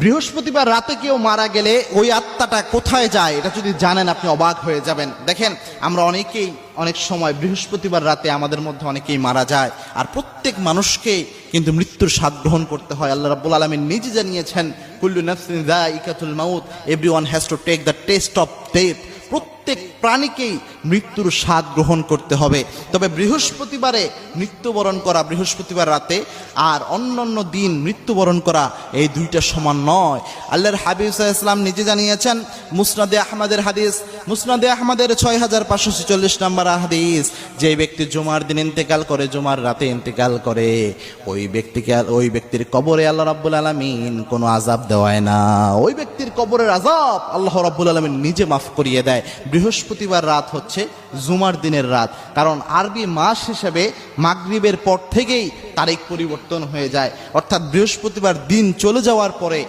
বৃহস্পতিবার রাতে কেউ মারা গেলে ওই আত্মাটা কোথায় যায় এটা যদি জানেন আপনি অবাক হয়ে যাবেন। দেখেন, আমরা অনেকেই অনেক সময় বৃহস্পতিবার রাতে আমাদের মধ্যে অনেকেই মারা যায়, আর প্রত্যেক মানুষকেই কিন্তু মৃত্যুর স্বাদ গ্রহণ করতে হয়। আল্লাহ রাব্বুল আলামিন নিজে জানিয়েছেন, কুল্লু নাফসিন যায়িকাতুল মাউত, everyone has to take the taste of death. প্রত্যেক প্রাণীকেই মৃত্যুর স্বাদ গ্রহণ করতে হবে। তবে বৃহস্পতিবারে মৃত্যুবরণ করা, বৃহস্পতিবার রাতে আর অন্যান্য দিন মৃত্যুবরণ করা, এই দুইটা সমান নয়। আল্লাহর হাবিব সাল্লাল্লাহু আলাইহি ওয়াসাল্লাম নিজে জানিয়েছেন, মুসনাদে আহমদের হাদিস, মুসনাদে আহমদের 6546 নম্বর হাদিস, যে ব্যক্তি জুমার দিন ইন্তেকাল করে, জুমার রাতে ইন্তেকাল করে, ওই ব্যক্তির কবরে আল্লাহ রাব্বুল আলামিন কোনো আযাব দেওয়ায় না। ওই ব্যক্তির কবরের আযাব আল্লাহ রাব্বুল আলামিন নিজে মাফ করিয়ে দেয়। বৃহস্পতিবার রাত হচ্ছে জুমার দিনের রাত, কারণ আরবি মাস হিসেবে মাগরিবের পর থেকেই তারিখ পরিবর্তন হয়ে যায়। অর্থাৎ বৃহস্পতিবার দিন চলে যাওয়ার পরে